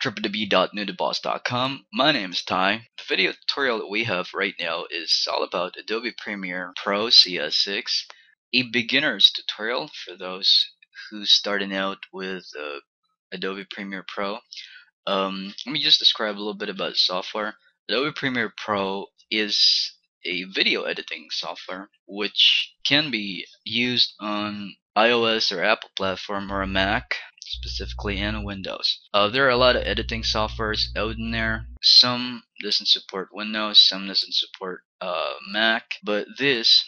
www.newtoboss.com. My name is Ty. The video tutorial that we have right now is all about Adobe Premiere Pro CS6, a beginner's tutorial for those who's starting out with Adobe Premiere Pro. Let me just describe a little bit about the software. Adobe Premiere Pro is a video editing software which can be used on iOS or Apple platform or a Mac, specifically in Windows. There are a lot of editing softwares out in there. Some doesn't support Windows, some doesn't support Mac, but this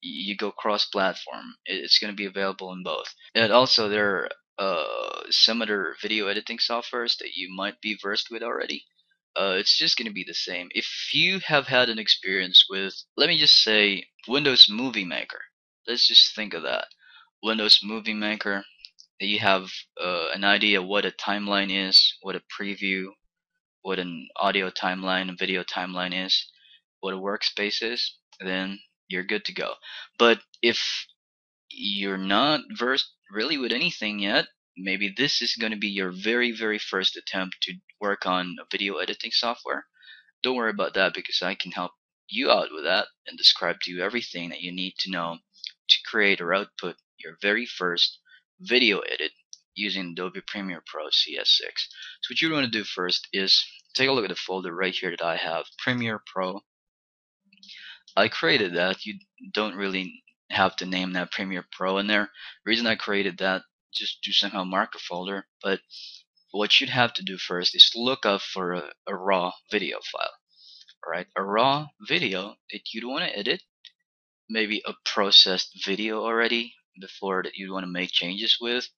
you go cross-platform. It's going to be available in both. And also there are some other video editing softwares that you might be versed with already. It's just going to be the same. If you have had an experience with, let me just say, Windows Movie Maker. Let's just think of that. Windows Movie Maker. You have an idea what a timeline is, what a preview, what an audio timeline, a video timeline is, what a workspace is, then you're good to go. But if you're not versed really with anything yet, maybe this is going to be your very first attempt to work on a video editing software. Don't worry about that, because I can help you out with that and describe to you everything that you need to know to create or output your very first video edit using Adobe Premiere Pro CS6. So what you want to do first is take a look at the folder right here that I have, Premiere Pro. I created that. You don't really have to name that Premiere Pro in there. The reason I created that, just to somehow mark a folder, but what you'd have to do first is look up for a raw video file. Alright, a raw video that you'd want to edit, maybe a processed video already before that you'd want to make changes with.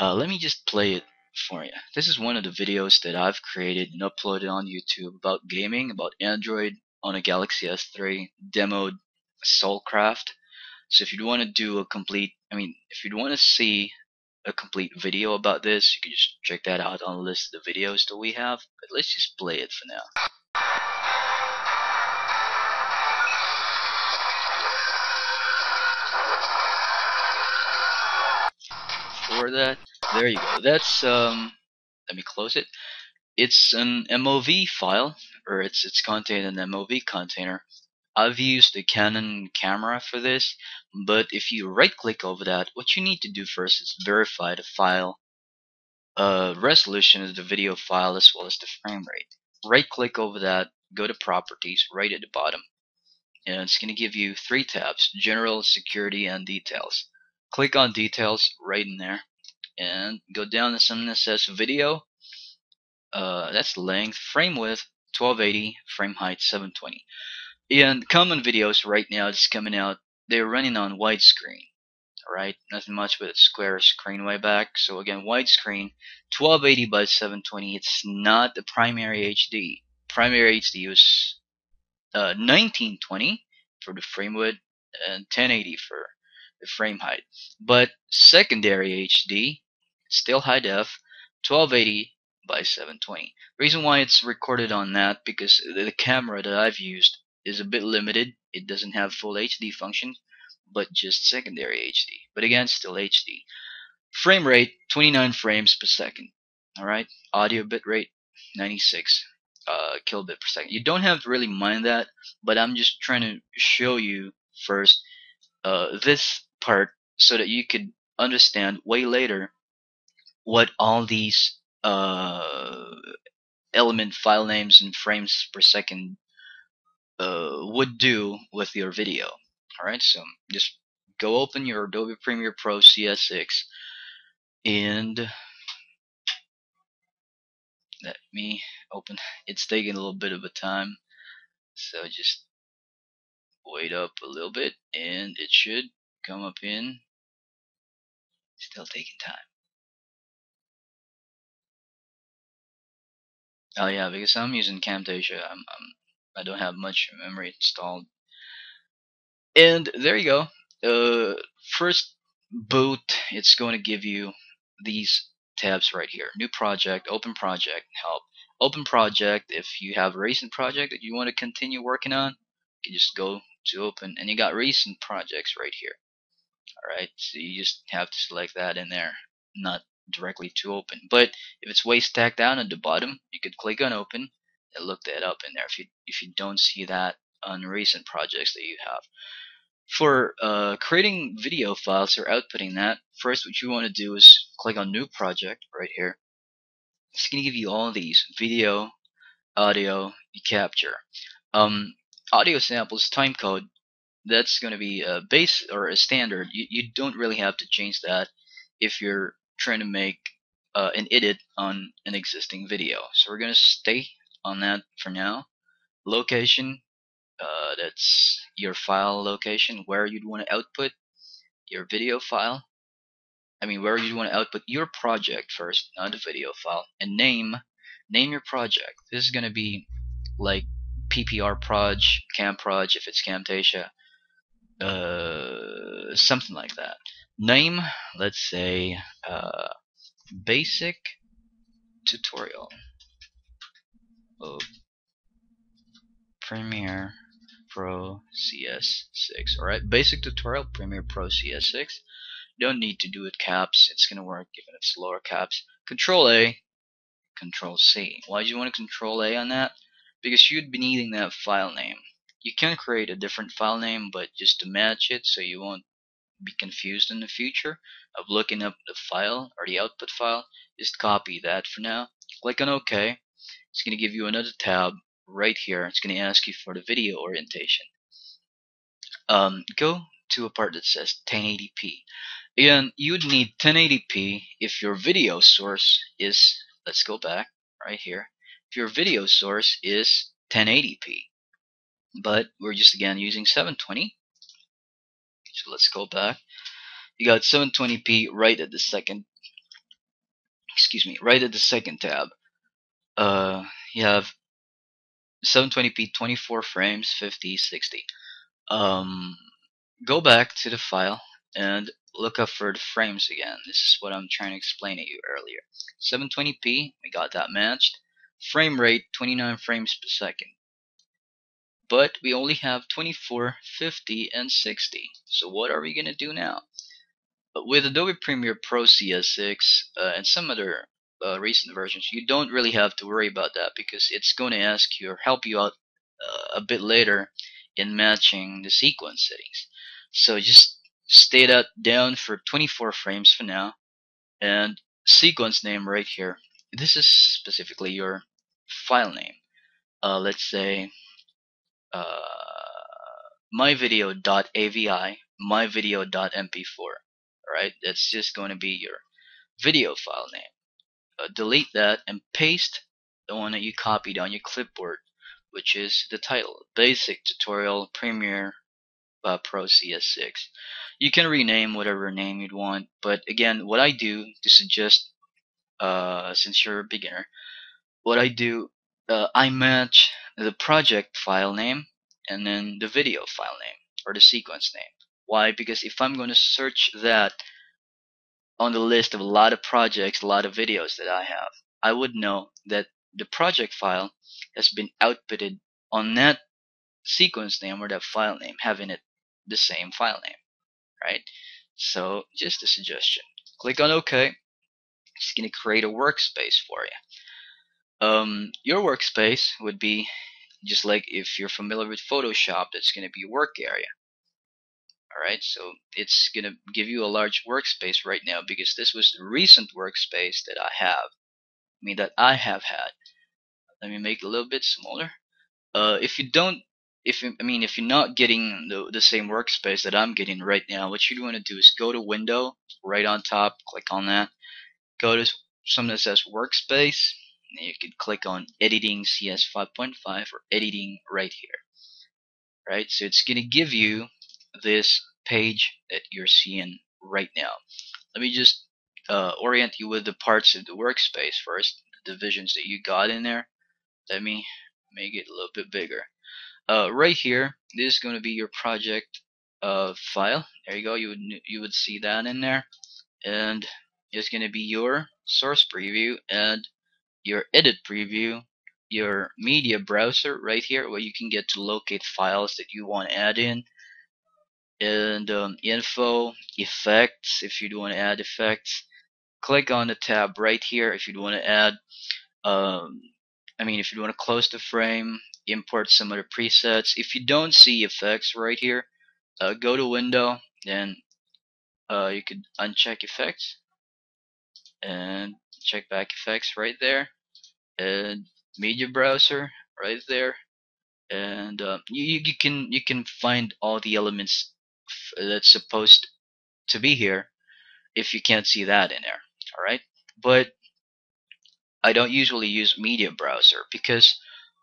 Let me just play it for you. This is one of the videos that I've created and uploaded on YouTube about gaming, about Android on a Galaxy S3, demoed Soulcraft. So if you'd want to do a complete, if you'd want to see a complete video about this, you can just check that out on the list of the videos that we have. But let's just play it for now. For that, there you go. That's let me close it. It's an MOV file, or it's contained in an MOV container. I've used the Canon camera for this, but if you right click over that, what you need to do first is verify the file resolution of the video file as well as the frame rate. Right click over that, go to properties right at the bottom, and it's going to give you three tabs: general, security, and details. Click on details right in there and go down to something that says video. That's length, frame width 1280, frame height 720. And common videos right now it's coming out, they're running on widescreen. Alright, nothing much but a square screen way back. So again, widescreen 1280 by 720. It's not the primary HD. Primary HD is 1920 for the frame width and 1080 for the frame height. But secondary HD, still high def, 1280 by 720. Reason why it's recorded on that, because the camera that I've used is a bit limited. It doesn't have full HD function, but just secondary HD. But again, still HD. Frame rate 29 frames per second. Alright, audio bitrate 96 kilobit per second. You don't have to really mind that, but I'm just trying to show you first this part so that you could understand way later what all these element file names and frames per second would do with your video. Alright, so just go open your Adobe Premiere Pro CS6 and let me open. It's taking a little bit of a time, so just wait up a little bit and it should come up in. Still taking time. Oh yeah, because I'm using Camtasia, I don't have much memory installed. And there you go. First boot, it's going to give you these tabs right here: new project, open project, help. Open project, if you have a recent project that you want to continue working on, you can just go to open, and you got recent projects right here. Alright, so you just have to select that in there, not directly to open. But if it's way stacked down at the bottom, you could click on open and look that up in there if you don't see that on recent projects that you have. For creating video files or outputting that, first what you want to do is click on new project right here. It's going to give you all these: video, audio, capture. Um, Audio samples, timecode, that's going to be a base or a standard. You don't really have to change that if you're trying to make an edit on an existing video. So we're going to stay on that for now. Location, that's your file location, where you'd want to output your video file. I mean, where you'd want to output your project first, not the video file. And name your project. This is going to be like PPR Proj, Cam Proj if it's Camtasia, something like that. Name, let's say, basic tutorial of Premiere Pro CS6. Alright, basic tutorial Premiere Pro CS6. Don't need to do it caps, it's gonna work even if it's lower caps. Control A, Control C. Why do you want to Control A on that? Because you'd be needing that file name. You can create a different file name, but just to match it so you won't be confused in the future of looking up the file or the output file, just copy that for now. Click on OK. It's going to give you another tab right here. It's going to ask you for the video orientation. Go to a part that says 1080p. Again, you'd need 1080p if your video source is, let's go back right here, if your video source is 1080p. But we're just again using 720. So let's go back. You got 720p right at the second, right at the second tab. You have 720p, 24 frames, 50, 60. Go back to the file and look up for the frames again. This is what I'm trying to explain to you earlier. 720p, we got that matched. Frame rate, 29 frames per second. But we only have 24, 50, and 60. So what are we going to do now? With Adobe Premiere Pro CS6 and some other recent versions, you don't really have to worry about that because it's going to ask you or help you out a bit later in matching the sequence settings. So just stay that down for 24 frames for now, and sequence name right here. This is specifically your file name. Let's say myvideo.avi, myvideo.mp4. Alright, that's just going to be your video file name. Delete that and paste the one that you copied on your clipboard, which is the title, Basic Tutorial Premiere Pro CS6. You can rename whatever name you'd want, but again, what I do to suggest, since you're a beginner, what I do, I match the project file name and then the video file name or the sequence name. Why? Because if I'm going to search that on the list of a lot of projects, a lot of videos that I have, I would know that the project file has been outputted on that sequence name or that file name, having it the same file name, right? So just a suggestion. Click on OK. It's going to create a workspace for you. Your workspace would be just like if you're familiar with Photoshop, that's going to be your work area. Alright, so it's going to give you a large workspace right now because this was the recent workspace that I have. That I have had. Let me make it a little bit smaller. If you don't, if you're not getting the same workspace that I'm getting right now, what you want to do is go to Window, right on top, click on that. Go to something that says Workspace, and you can click on Editing CS 5.5 or Editing right here. Right, so it's going to give you this page that you're seeing right now. Let me just orient you with the parts of the workspace first, the divisions that you got in there. Let me make it a little bit bigger. Right here, this is going to be your project file. There you go. You would see that in there, and it's going to be your source preview and your edit preview, your media browser right here, where you can get to locate files that you want to add in, and info, effects if you do want to add effects, click on the tab right here if you'd want to add um, if you want to close the frame, import some other presets. If you don't see effects right here, go to window, then you could uncheck effects and check back effects right there, and media browser right there, and you can find all the elements that's supposed to be here if you can't see that in there. All right, but I don't usually use media browser because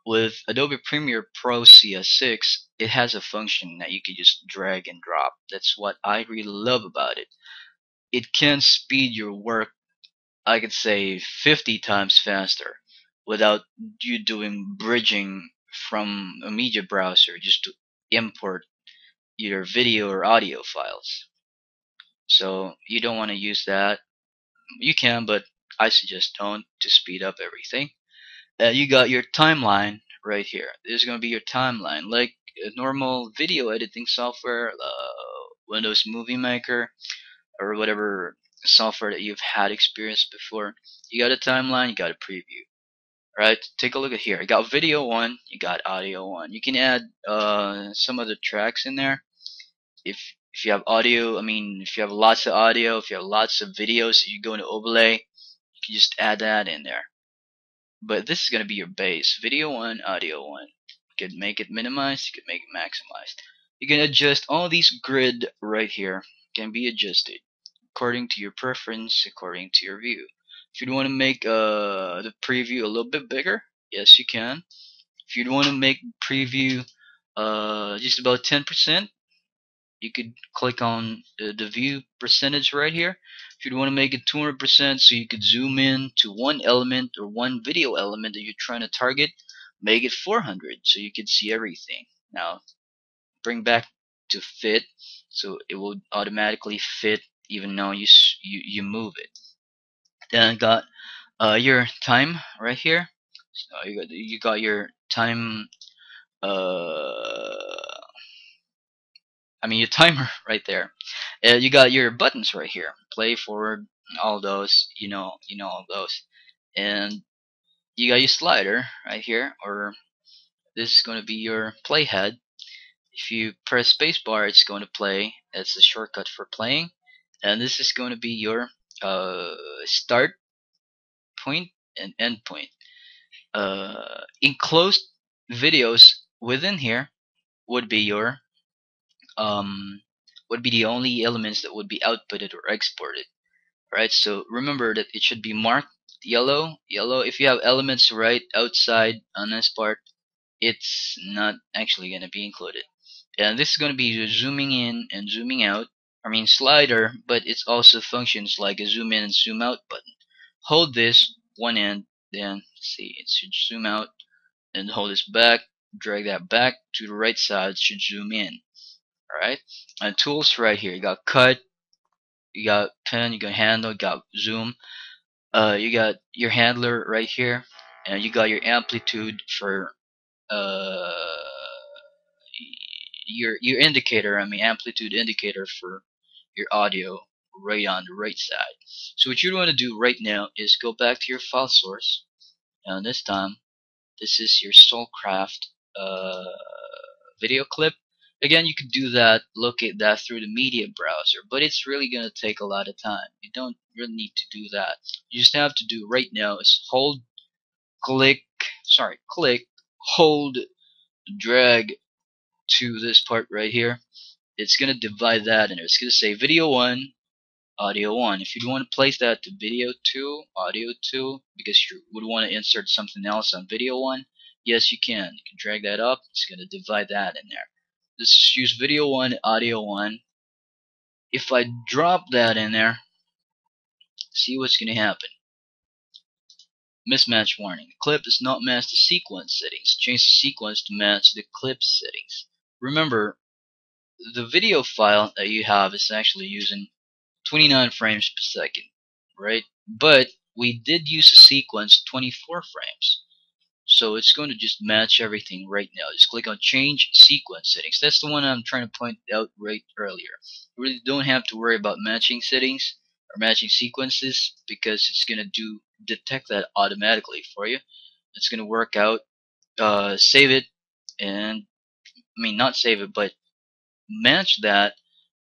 with Adobe Premiere Pro CS6, it has a function that you can just drag and drop. That's what I really love about it. It can speed your work, I could say, 50 times faster without you doing bridging from a media browser just to import your video or audio files. So you don't want to use that. You can, but I suggest don't, to speed up everything. You got your timeline right here. This is going to be your timeline, like a normal video editing software, Windows Movie Maker, or whatever software that you've had experience before. You got a timeline, you got a preview. Right? Take a look at here. You got video one, you got audio one. You can add some other tracks in there. If you have audio, if you have lots of audio, if you have lots of videos, you go into overlay, you can just add that in there. But this is going to be your base. Video 1, audio 1. You can make it minimized, you can make it maximized. You can adjust all these grid right here, can be adjusted according to your preference, according to your view. If you want to make the preview a little bit bigger, yes you can. If you want to make preview just about 10%, you could click on the view percentage right here. If you want to make it 200% so you could zoom in to one element or one video element that you're trying to target, make it 400 so you could see everything. Now bring back to fit so it will automatically fit even though you move it. Then I got your time right here. So you got your time your timer right there. You got your buttons right here, play, forward, all those, all those, and you got your slider right here, or this is going to be your playhead. If you press spacebar, it's going to play. That's the shortcut for playing, and this is going to be your start point and end point. Enclosed videos within here would be your would be the only elements that would be outputted or exported. Right, so remember that it should be marked yellow. If you have elements right outside on this part, it's not actually going to be included. And this is going to be your zooming in and zooming out, slider, but it also functions like a zoom in and zoom out button. Hold this one end, then see, it should zoom out, and hold this back, drag that back to the right side, it should zoom in. Alright, and tools right here, you got cut, you got pen, you got handle, you got zoom, you got your handler right here, and you got your amplitude for your indicator, amplitude indicator for your audio right on the right side. So what you want to do right now is go back to your file source, and this time this is your Soulcraft video clip. Again, you could do that, locate that through the media browser, but it's really going to take a lot of time. You don't really need to do that. You just have to do right now is click, hold, drag to this part right here. It's going to divide that, and it's going to say video 1, audio 1. If you want to place that to video 2, audio 2, because you would want to insert something else on video 1, yes you can. You can drag that up, it's going to divide that in there. Let's just use video 1, audio 1. If I drop that in there, see what's going to happen. Mismatch warning. The clip does not match the sequence settings. Change the sequence to match the clip settings. Remember, the video file that you have is actually using 29 frames per second, right? But we did use a sequence 24 frames. So it's going to just match everything right now. Just click on change sequence settings. That's the one I'm trying to point out right earlier. You really don't have to worry about matching settings. or matching sequences, because it's gonna detect that automatically for you. It's gonna work out. Save it, and I mean not save it, but match that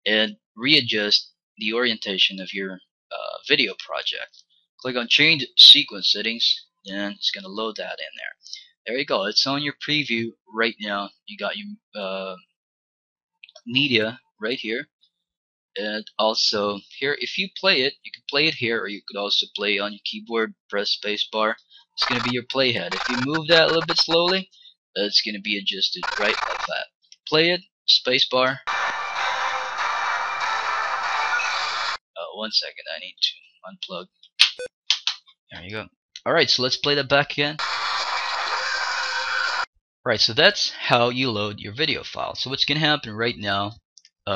and readjust the orientation of your video project. Click on change sequence settings, and it's gonna load that in there. There you go. It's on your preview right now. You got your media right here. And also here, if you play it, you can play it here, or you could also play on your keyboard, press spacebar. It's going to be your playhead. If you move that a little bit slowly, it's going to be adjusted right like that. Play it, spacebar. 1 second, I need to unplug. There you go. Alright, so let's play that back again. Right, so that's how you load your video file. So what's going to happen right now,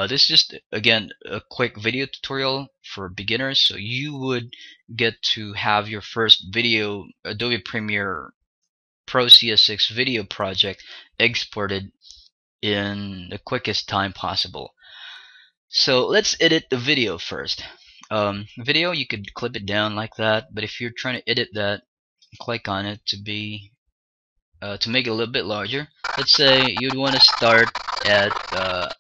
this is just, again, a quick video tutorial for beginners. So you would get to have your first video, Adobe Premiere Pro CS6 video project exported in the quickest time possible. So let's edit the video first. Video, you could clip it down like that, but if you're trying to edit that, click on it to make it a little bit larger. Let's say you'd want to start at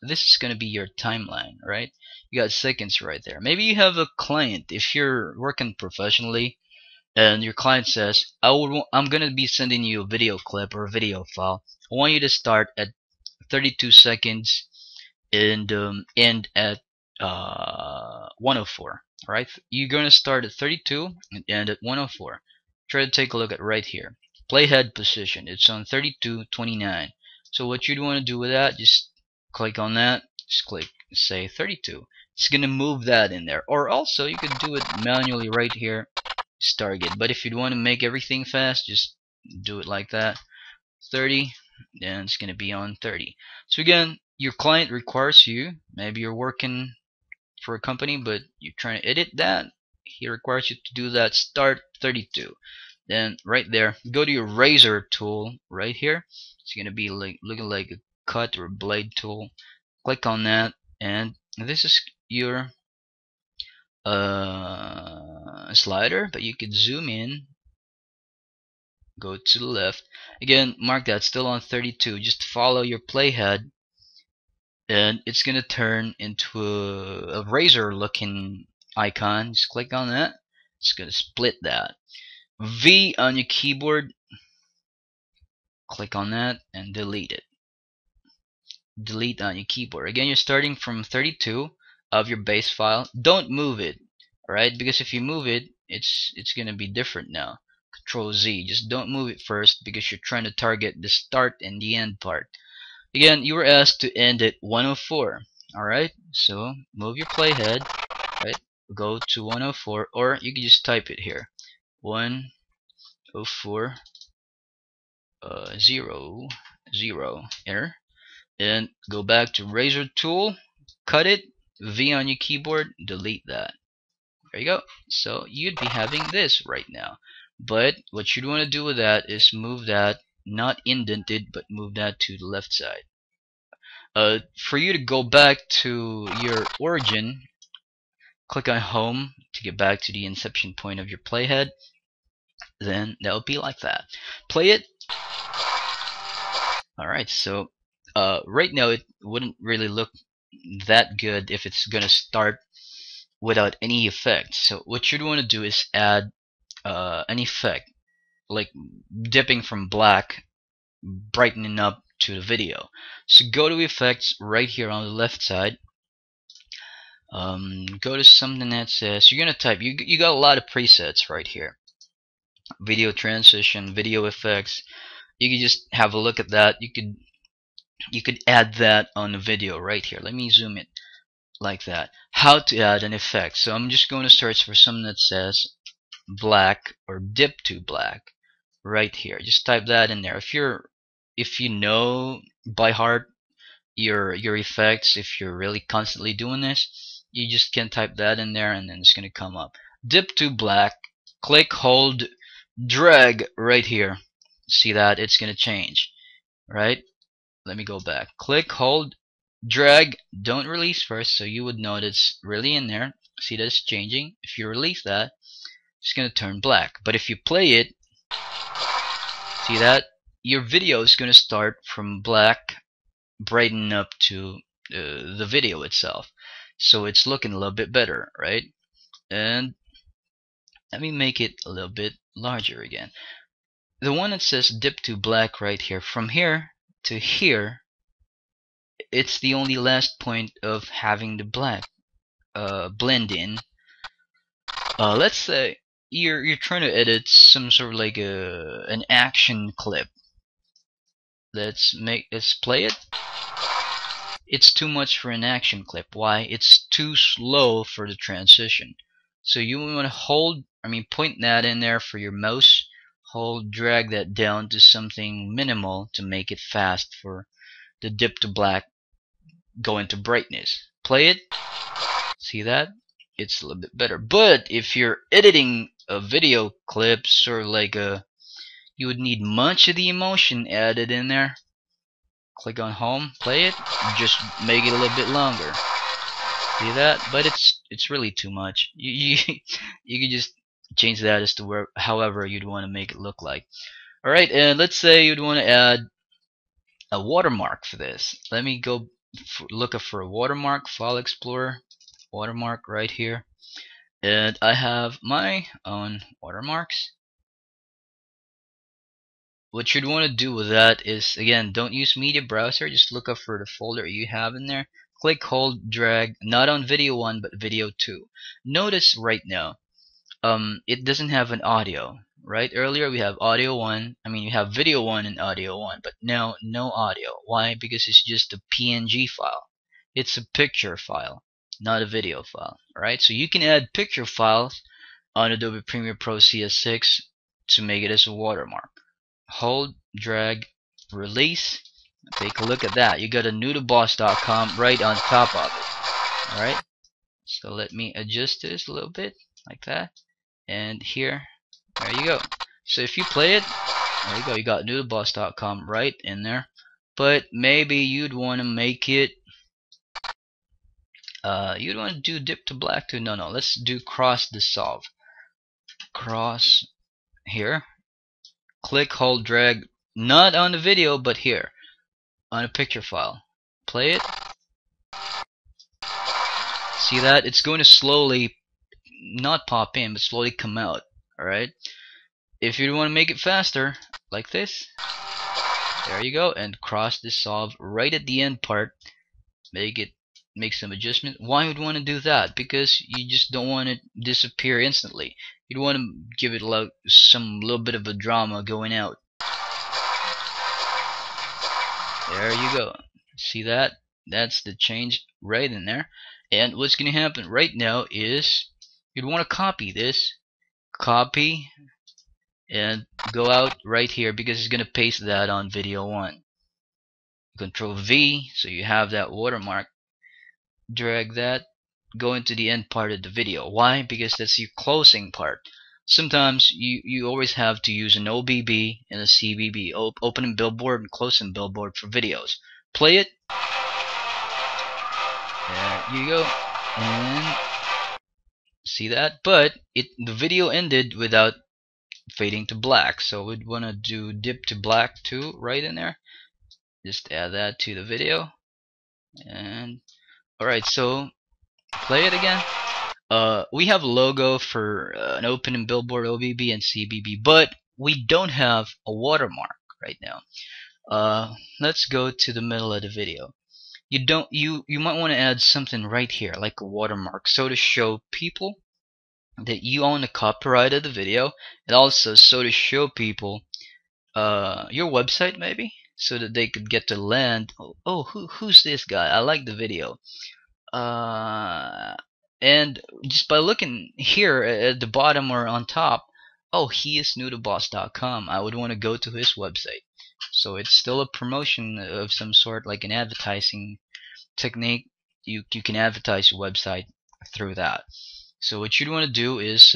this is going to be your timeline, right? You got seconds right there. Maybe you have a client, if you're working professionally, and your client says, I'm going to be sending you a video clip or a video file. I want you to start at 32 seconds and end at 104. Right? You're going to start at 32 and end at 104. Try to take a look at right here. Playhead position. It's on 32:29. So what you'd want to do with that, just click on that. Just click, say 32. It's going to move that in there. Or also, you could do it manually right here. Target. But if you'd want to make everything fast, just do it like that. 30, and it's going to be on 30. So again, your client requires you, maybe you're working for a company but you're trying to edit that, he requires you to do that. Start 32. Then right there, go to your razor tool right here. It's going to be like looking like a cut or blade tool. Click on that, and this is your slider, but you could zoom in, go to the left again, mark that still on 32. Just follow your playhead, and it's gonna turn into a razor looking icon. Just click on that. It's gonna split that. V on your keyboard, click on that and delete it. Delete on your keyboard. Again, you're starting from 32 of your base file. Don't move it, alright? Because if you move it, it's gonna be different now. Control Z. Just don't move it first, because you're trying to target the start and the end part. Again, you were asked to end at 104. Alright, so move your playhead, right? Go to 104, or you can just type it here. 104 0 0 enter, and go back to razor tool, cut it, V on your keyboard, delete that. There you go. So you'd be having this right now. But what you'd want to do with that is move that, not indented, but move that to the left side. For you to go back to your origin, click on home to get back to the inception point of your playhead. Then that would be like that. Play it. Alright, so right now it wouldn't really look that good if it's gonna start without any effect. So what you'd want to do is add an effect, like dipping from black, brightening up to the video. So go to effects right here on the left side. Go to something that says, you're gonna type, you got a lot of presets right here. Video transition, video effects. You can just have a look at that. You could add that on the video right here. Let me zoom it like that. How to add an effect. So I'm just going to search for something that says black or dip to black right here. Just type that in there. If you know by heart your effects, if you're really constantly doing this, you just can type that in there, and then it's gonna come up. Dip to black. Click, hold, drag right here. See that it's gonna change, right? Let me go back. Click, hold, drag. Don't release first, so you would know that it's really in there. See that's changing. If you release that, it's gonna turn black. But if you play it, see that your video is gonna start from black, brighten up to the video itself. So it's looking a little bit better, right? And let me make it a little bit larger again. The one that says dip to black right here, from here to here, it's the only last point of having the black blend in. Let's say you're trying to edit some sort of like an action clip. Let's play it. It's too much for an action clip. Why? It's too slow for the transition. So you want to point that in there for your mouse. Drag that down to something minimal to make it fast for the dip to black, go into brightness. Play it. See that? It's a little bit better. But if you're editing a video clip, sort of like you would need much of the emotion added in there. Click on home, play it, just make it a little bit longer. See that? But it's really too much. You can just change that as to however you'd want to make it look like. Alright, and let's say you'd want to add a watermark for this. Let me go look for a watermark, File Explorer, watermark right here. And I have my own watermarks. What you'd want to do with that is, again, don't use media browser, just look up for the folder you have in there. Click, hold, drag, not on video 1 but video 2. Notice right now, it doesn't have an audio, right? Earlier we have you have video 1 and audio 1, but now no audio. Why? Because it's just a PNG file. It's a picture file, not a video file. Alright, so you can add picture files on Adobe Premiere Pro CS6 to make it as a watermark. Hold, drag, release. Take a look at that. You got a newtoboss.com right on top of it. Alright, so let me adjust this a little bit like that. And here, there you go. So if you play it, there you go. You got newtoboss.com right in there. But maybe you'd want to make it, you'd want to do dip to black too. No, let's do cross dissolve. Cross here. Click, hold, drag, not on the video, but here, on a picture file. Play it. See that? It's going to slowly, not pop in, but slowly come out. Alright? If you want to make it faster, like this, there you go, and cross dissolve right at the end part. Make some adjustment. Why would you want to do that? Because you just don't want it to disappear instantly. You'd want to give it some little bit of a drama going out. There you go. See that? That's the change right in there. And what's going to happen right now is you'd want to copy this. Copy and go out right here because it's going to paste that on video 1. Control V so you have that watermark. Drag that, go into the end part of the video. Why? Because that's your closing part. Sometimes you always have to use an OBB and a CBB, opening billboard and closing billboard for videos. Play it. There you go. And see that? But the video ended without fading to black. So we'd want to do dip to black too right in there. Just add that to the video. And alright, so play it again. We have a logo for an opening billboard, OBB and CBB, but we don't have a watermark right now. Let's go to the middle of the video. You might want to add something right here, like a watermark, so to show people that you own the copyright of the video, and also so to show people your website maybe, so that they could get to land. Oh, who's this guy? I like the video. And just by looking here at the bottom or on top, oh, he is newtoboss.com. I would want to go to his website. So it's still a promotion of some sort, like an advertising technique. You can advertise your website through that. So what you'd want to do is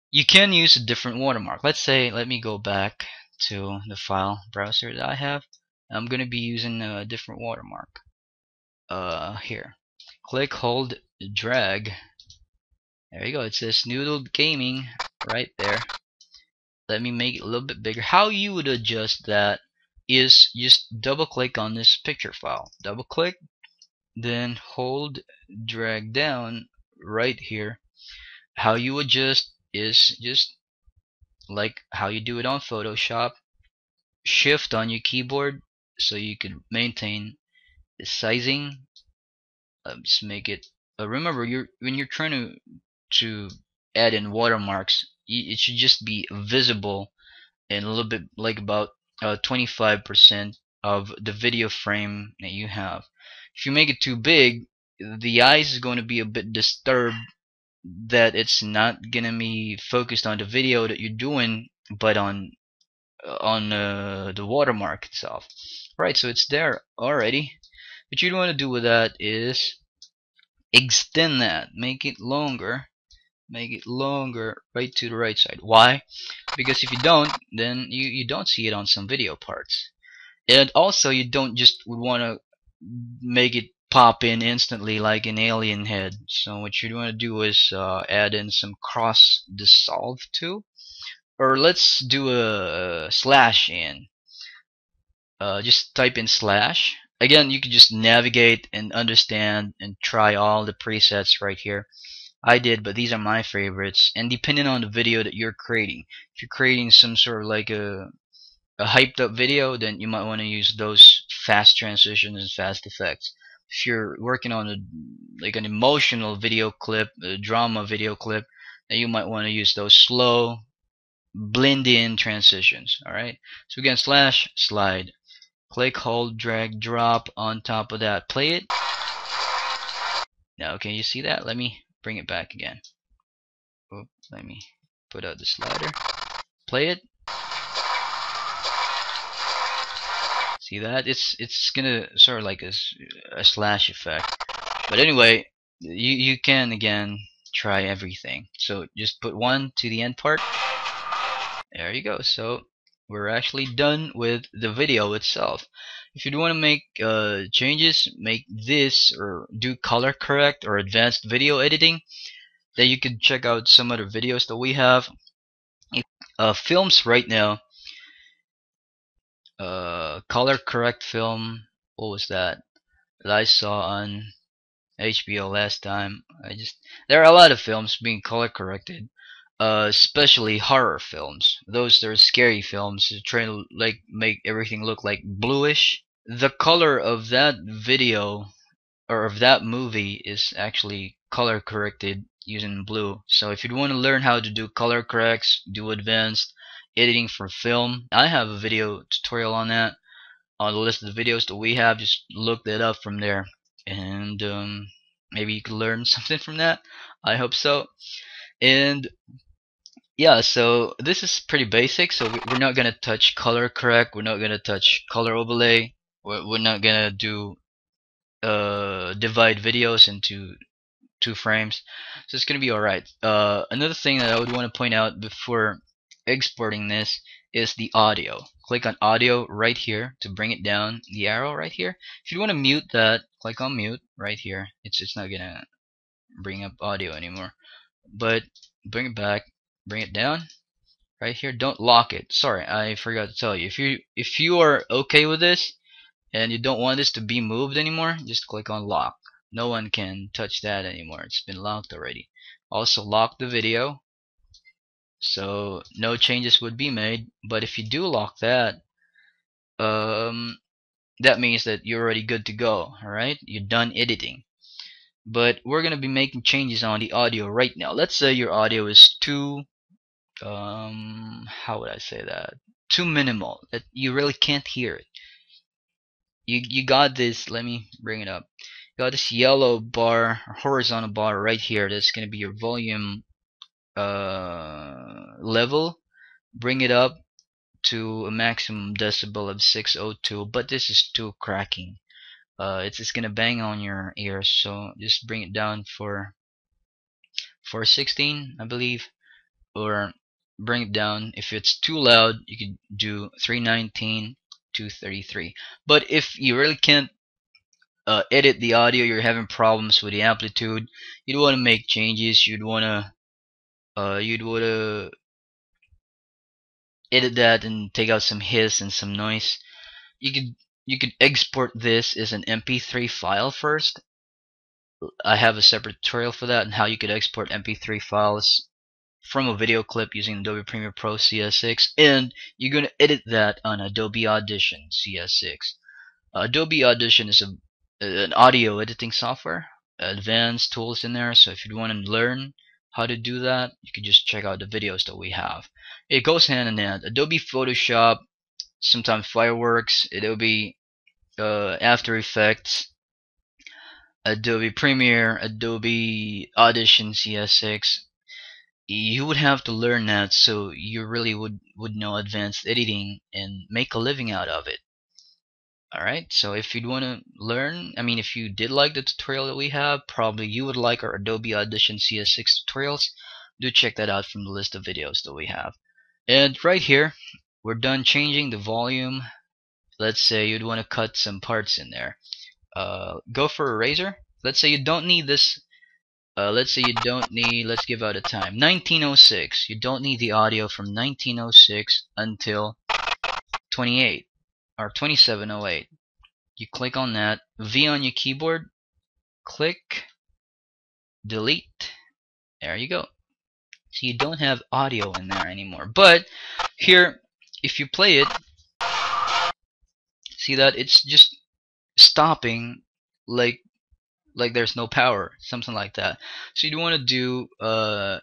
you can use a different watermark. Let me go back to the file browser that I have. I'm going to be using a different watermark. Here. click, hold, drag. There you go. It says Noodled Gaming right there. Let me make it a little bit bigger. How you would adjust that is just double click on this picture file. Double click, then hold, drag down right here. How you adjust is just like how you do it on Photoshop. Shift on your keyboard so you can maintain the sizing. Just make it. Remember, when you're trying to add in watermarks, it should just be visible and a little bit like about 25% of the video frame that you have. If you make it too big, the eyes is going to be a bit disturbed, that it's not gonna be focused on the video that you're doing, but on the watermark itself. Right, so it's there already. What you want to do with that is extend that, make it longer right to the right side. Why? Because if you don't, then you don't see it on some video parts. And also, you don't just want to make it pop in instantly like an alien head. So what you want to do is add in some cross dissolve too, or let's do a slash in. Just type in slash. Again, you can just navigate and understand and try all the presets right here. I did, but these are my favorites. And depending on the video that you're creating, if you're creating some sort of like a hyped up video, then you might want to use those fast transitions and fast effects. If you're working on like an emotional video clip, a drama video clip, then you might want to use those slow blend in transitions. Alright, so again, slash, slide, click, hold, drag, drop on top of that. Play it. Now can you see that? Let me bring it back again. Oop, let me put out the slider. Play it. See that? It's gonna sort of like a slash effect. But anyway, you can again try everything. So just put one to the end part. There you go. So we're actually done with the video itself. If you want to make changes, make this or do color correct or advanced video editing, then you can check out some other videos that we have. Films right now. Color correct film. What was that I saw on HBO last time? There are a lot of films being color corrected, especially horror films. Those that are scary films, trying to like make everything look like bluish. The color of that video or of that movie is actually color corrected using blue. So if you want to learn how to do color corrects, do advanced editing for film, I have a video tutorial on that on the list of the videos that we have. Just look that up from there, and maybe you could learn something from that. I hope so. And yeah, so this is pretty basic. So we're not gonna touch color correct. We're not gonna touch color overlay. We're not gonna do divide videos into 2 frames. So it's gonna be alright. Another thing that I would want to point out before exporting this is the audio. Click on audio right here to bring it down. The arrow right here. If you want to mute that, click on mute right here. It's not gonna bring up audio anymore. But bring it back, bring it down right here. Don't lock it. Sorry, I forgot to tell you. If you are okay with this and you don't want this to be moved anymore, just click on lock. No one can touch that anymore. It's been locked already. Also lock the video, so no changes would be made. But if you do lock that, that means that you're already good to go. Alright, you're done editing. But we're gonna be making changes on the audio right now. Let's say your audio is too how would I say that? Too minimal, that you really can't hear it. You got this. Let me bring it up. You got this yellow bar, horizontal bar right here. That's gonna be your volume level. Bring it up to a maximum decibel of 602. But this is too cracking. It's gonna bang on your ears. So just bring it down for 416, I believe, or bring it down. If it's too loud, you could do 319, 233. But if you really can't edit the audio, you're having problems with the amplitude, you'd want to make changes, you'd want to edit that and take out some hiss and some noise. You could export this as an MP3 file first. I have a separate tutorial for that and how you could export MP3 files from a video clip using Adobe Premiere Pro CS6, and you're going to edit that on Adobe Audition CS6. Adobe Audition is an audio editing software, advanced tools in there, so if you want to learn how to do that, you can just check out the videos that we have. It goes hand in hand. Adobe Photoshop, sometimes Fireworks, Adobe After Effects, Adobe Premiere, Adobe Audition CS6. You would have to learn that so you really would know advanced editing and make a living out of it. Alright, so if you'd want to learn, if you did like the tutorial that we have, probably you would like our Adobe Audition CS6 tutorials. Do check that out from the list of videos that we have. And right here, we're done changing the volume. Let's say you'd want to cut some parts in there. Go for eraser. Let's say you don't need this. Let's say you don't need, let's give out a time, 1906. You don't need the audio from 1906 until 28 or 2708. You click on that, V on your keyboard, click, delete. There you go. So you don't have audio in there anymore. But here, if you play it, see that it's just stopping like there's no power, something like that. So you want to do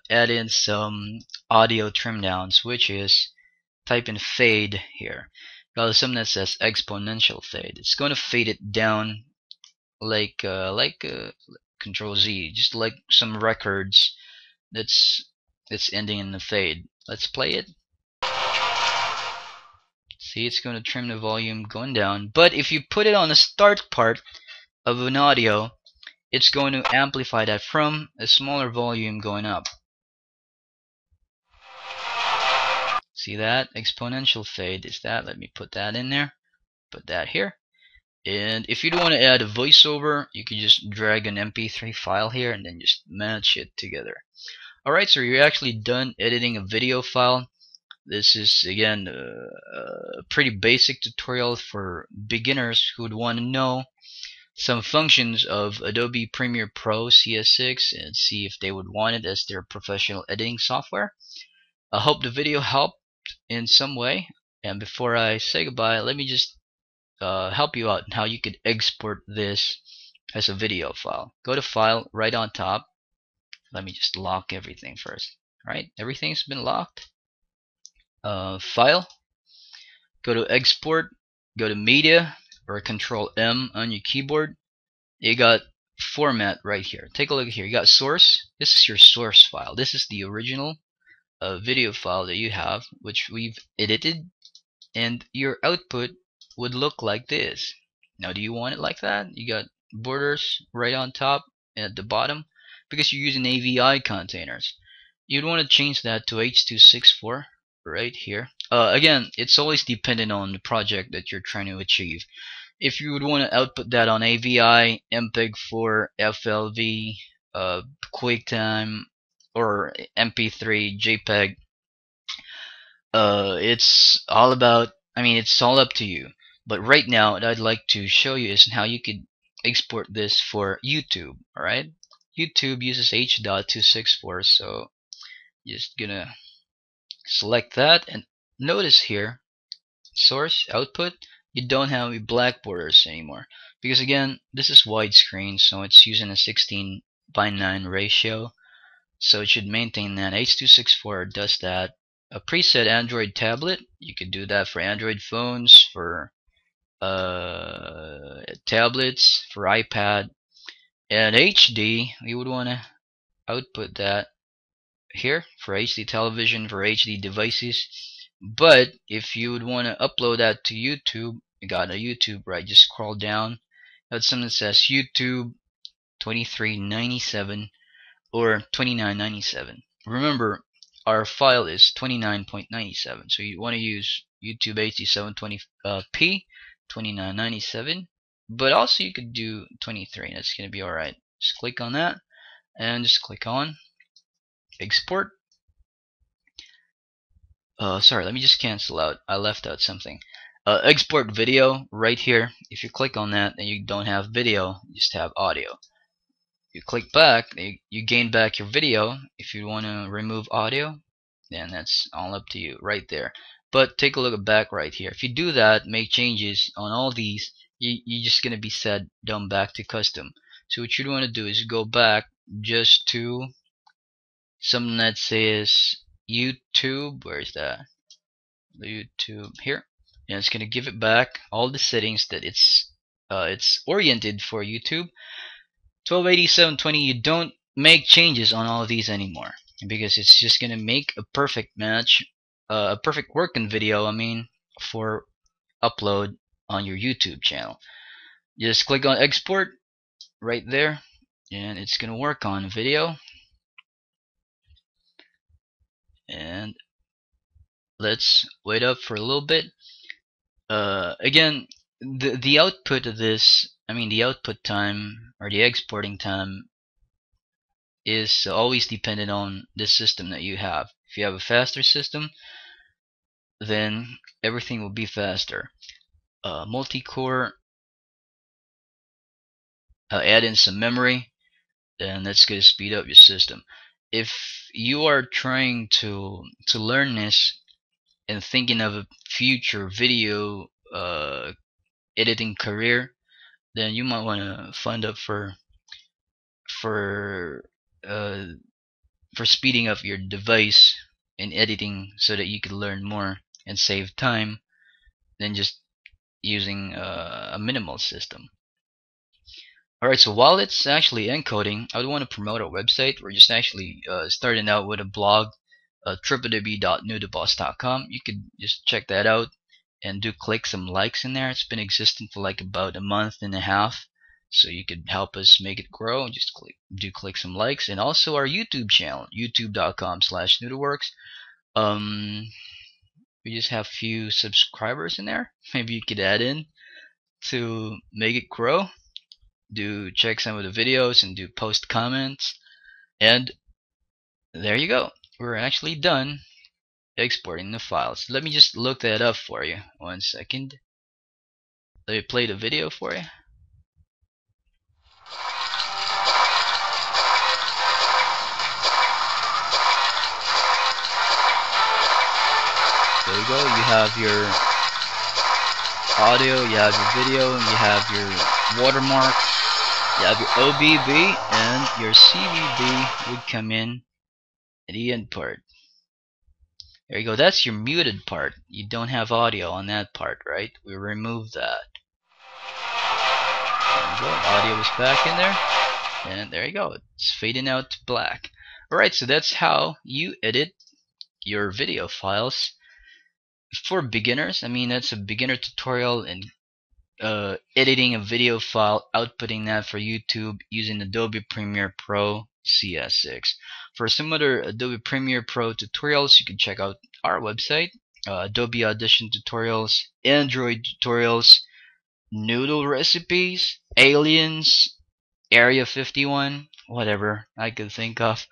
add in some audio trim downs, which is type in fade here. Got something that says exponential fade. It's going to fade it down like Control Z, just like some records that's ending in the fade. Let's play it. See, it's going to trim the volume going down. But if you put it on the start part of an audio, it's going to amplify that from a smaller volume going up. See that? Exponential fade is that. Let me put that in there. Put that here. And if you don't want to add a voiceover, you can just drag an MP3 file here and then just match it together. Alright, so you're actually done editing a video file. This is, again, a pretty basic tutorial for beginners who would want to know some functions of Adobe Premiere Pro CS6 and see if they would want it as their professional editing software. I hope the video helped in some way, and before I say goodbye, let me just help you out in how you could export this as a video file. Go to File, right on top. Let me just lock everything first. Alright, everything's been locked. File, go to Export, go to Media, or Control M on your keyboard. You got Format right here. Take a look here. You got Source. This is your source file. This is the original video file that you have, which we've edited, and your output would look like this. Now, do you want it like that? You got borders right on top and at the bottom because you're using AVI containers. You'd want to change that to H.264 right here. Again, it's always dependent on the project that you're trying to achieve. If you would want to output that on AVI, MPEG-4, FLV, QuickTime, or MP3, JPEG, it's all about, it's all up to you. But right now, what I'd like to show you is how you could export this for YouTube. Alright? YouTube uses H.264, so just gonna select that, and notice here, source, output, you don't have any black borders anymore. Because again, this is widescreen, so it's using a 16:9 ratio. So it should maintain that. H.264 does that. A preset Android tablet, you could do that for Android phones, for tablets, for iPad. And HD, we would want to output that here for HD television, for HD devices. But if you would want to upload that to YouTube, you got a YouTube, right? Just scroll down. That's something that says YouTube 2397 or 2997. Remember, our file is 29.97, so you want to use YouTube HD 720p 2997. but also you could do 23. That's gonna be alright. Just click on that and just click on export. Sorry, let me just cancel out. I left out something. Export video right here. If you click on that, then you don't have video, you just have audio. You click back, you gain back your video. If you want to remove audio, then that's all up to you right there. But take a look at back right here. If you do that, make changes on all these, you're just gonna be set down back to custom. So what you want to do is go back just to something that says YouTube. Where is that? The YouTube here. And it's gonna give it back all the settings that it's oriented for YouTube. 1280, 720. You don't make changes on all of these anymore because it's just gonna make a perfect match, a perfect working video. I mean, for upload on your YouTube channel. Just click on export right there, and it's gonna work on video. And let's wait up for a little bit. Again, the output of this, I mean the output time or the exporting time is always dependent on the system that you have. If you have a faster system, then everything will be faster. Multi-core, add in some memory, then that's going to speed up your system. If you are trying to learn this and thinking of a future video editing career, then you might want to fund up for speeding up your device in editing so that you could learn more and save time than just using a minimal system. Alright, so while it's actually encoding, I would want to promote our website. We're just actually starting out with a blog, www.newtoboss.com. You could just check that out and click some likes in there. It's been existing for like about a month and a half, so you could help us make it grow. Just click some likes, and also our YouTube channel, youtube.com/noodleworks. We just have a few subscribers in there. Maybe you could add in to make it grow. Do check some of the videos and do post comments, and there you go. We're actually done exporting the files. Let me just look that up for you. 1 second. Let me play the video for you. There you go. You have your audio, you have your video, and you have your watermark. You have your OBB, and your CVB would come in at the end part. There you go. That's your muted part. You don't have audio on that part, right? We remove that. There you go. Audio is back in there. And there you go. It's fading out to black. Alright, so that's how you edit your video files for beginners. I mean, that's a beginner tutorial in editing a video file, outputting that for YouTube using Adobe Premiere Pro CS6. For some other Adobe Premiere Pro tutorials, you can check out our website, Adobe Audition tutorials, Android tutorials, noodle recipes, aliens, Area 51, whatever I could think of.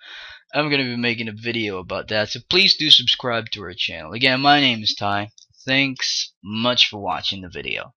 I'm going to be making a video about that, so please do subscribe to our channel. Again, my name is Ty. Thanks much for watching the video.